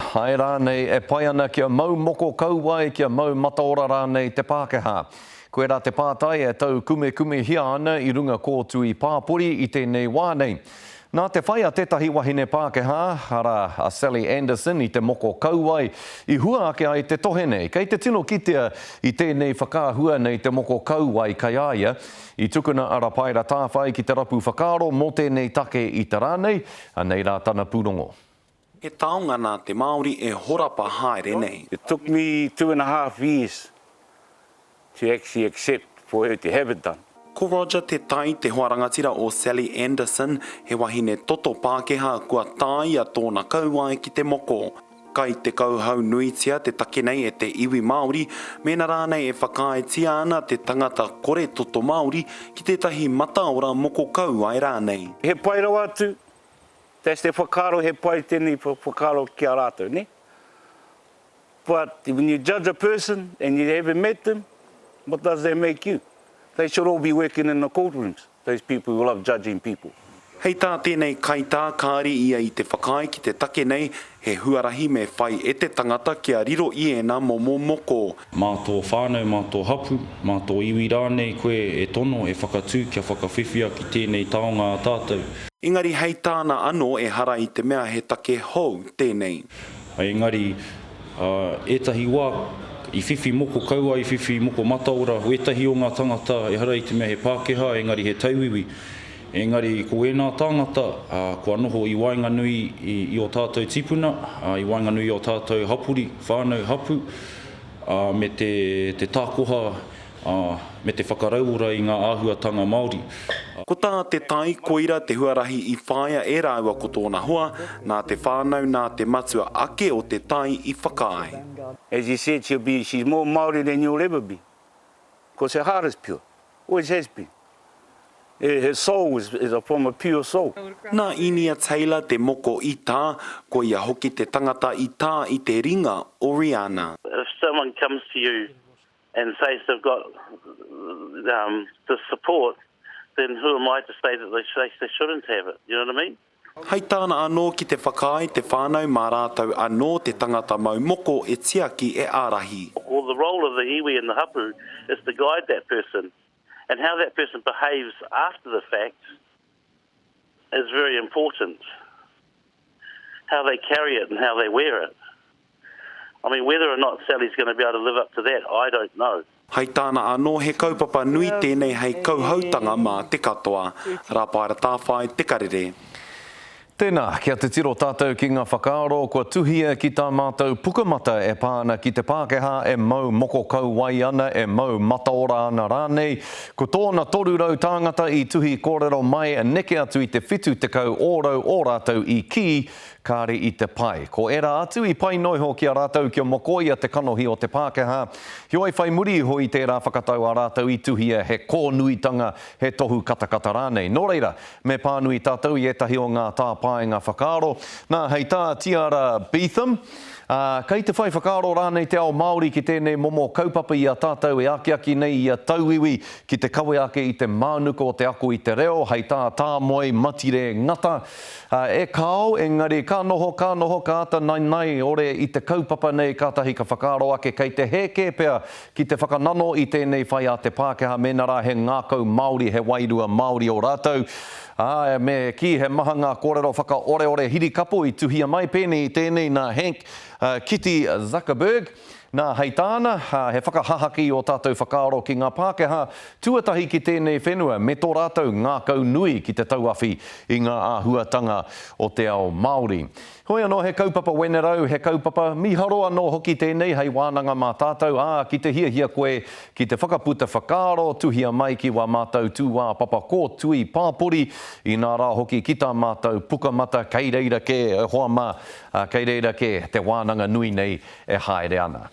Hai rānei e pai ana kia mau moko kauai kia mau mataora rānei te Pākehā. Koe rā te pātai e tau kume hia ana i runga kōtui pāpuri i tēnei wānei. Nā te whai a tētahi wahine Pākehā, hara a Sally Anderson i te moko kauai, i hua ake ai te tohenei. Kei te tino kitea i tēnei whakāhua nei te moko kauai kai aia, i tukuna ara paira tāwhai ki te rapu whakaaro mō tēnei take i te rānei, anei rā tana pūrongo. He taonga nā te Māori e horapa haere nei. It took me 2.5 years to actually accept for her to have it done. Ko Roger te tai te hoarangatira o Sally Anderson, he wahine toto Pākehā kua tai a tōna kauai ki te moko. Kai te kauhau nuitia te take nei e te iwi Māori, mena rānei e whakaaetia ana te tangata kore toto Māori ki tētahi mataora moko kauai rānei. He pai rau atu, that's te whakaro he pai tēnei whakaro ki a rātou, ne? But when you judge a person and you haven't met them, what does that make you? They should all be working in the courtrooms, those people who love judging people. Hei tā tēnei kaitā kāri ia i te whakai ki te take nei, he huarahi me whai e te tangata kia riro i ena momo moko. Mā tō whānau, mā tō hapu, mā tō iwi rānei koe e tono e whakatū kia whakawhiwhia ki tēnei taonga a tātou. Engari hei tāna anō e hara i te mea he take hou tēnei. Engari, etahi wā, i whiwhi moko kaua, i whiwhi moko mataora, o etahi o ngā tangata e hara i te mea he Pākehā, engari he tauiwi. Engari, ko e nā tāngata, kua noho i Wainganui i o tātou tipuna, i Wainganui i o tātou hapuri, whānau hapu, me te tākoha, me te whakaraura i ngā āhuatanga Māori. Ko tā te tai koira te huarahi i whāia e rāua ko tōna hoa, nā te whānau nā te matua ake o te tai i whakaai. As you said, she's more Māori than you'll ever be. Because her heart is pure, always has been. Her soul is from a pure soul. Nā Inia Taylor te moko i tā, ko ia hoki te tangata i tā i te ringa o Rihanna. If someone comes to you and says they've got the support, then who am I to say that they shouldn't have it? You know what I mean? Hei tāna anō ki te whakai te whānau mā rātou anō te tangata mau moko e tiaki e ārahi. Well, the role of the iwi and the hapu is to guide that person. And how that person behaves after the fact is very important. How they carry it and how they wear it. I mean, whether or not Sally's going to be able to live up to that, I don't know. Hei tāna anō he kaupapa nui tēnei hei kauhautanga mā te katoa, rāpaira tāwhai te karere. Tēnā, kia te tiro tātou ki ngā whakaaro, kua tuhia ki tā mātou pukamata e pāna ki te Pākehā e mau moko kauai ana, e mau mataora ana rānei. Ko tōna torurau tāngata i tuhi kōrero mai e neke atu i te whitu te kau ōrau o rātou i ki, kāre i te pai. Ko era atu i pai noiho ki a rātou kia mokoia te kanohi o te Pākehā. Hioi whai muri hoi tērā whakatau a rātou i tuhia he kōnuitanga he tohu katakata rānei. Nō reira, me pānui tātou i etahi o ngā tāpāinga whakaaro. Nā, hei tā Tiara Beetham, kei te whai whakaaro rānei te ao Māori ki tēnei momo kaupapa i a tātou e aki nei i a tauiwi ki te kawe ake i te mānuko o te ako i te reo, hei tā moe matire ngata. E kāo, engari ka noho, ka ata nai, ore i te kaupapa nei kātahi ka whakaaro ake kei te heke pea ki te whakanano i tēnei whai a te Pākehā mena rā he ngākau Māori, he wairua Māori o rātou. Me ki he maha ngā kōrero whaka ore hiri kapo i tuhia mai pēnei i tēnei nā Hank Kitty Zuckerberg. Nā hei tāna, he whakahahaki o tātou whakaaro ki ngā Pākehā, tuatahi ki tēnei whenua, me tō rātou ngākau nui ki te tauawhi i ngā āhuatanga o te ao Māori. Hoi anō he kaupapa wenerau, he kaupapa miharo anō hoki tēnei hei wānanga mā tātou, ki te hia koe, ki te whakaputa whakaaro, tuhia mai ki wā mātou tūwā papa ko tui pāpuri, i nā rā hoki ki tā mātou pukamata, kei reira ke, hoa mā, kei reira ke, te wānanga nui nei e haere ana.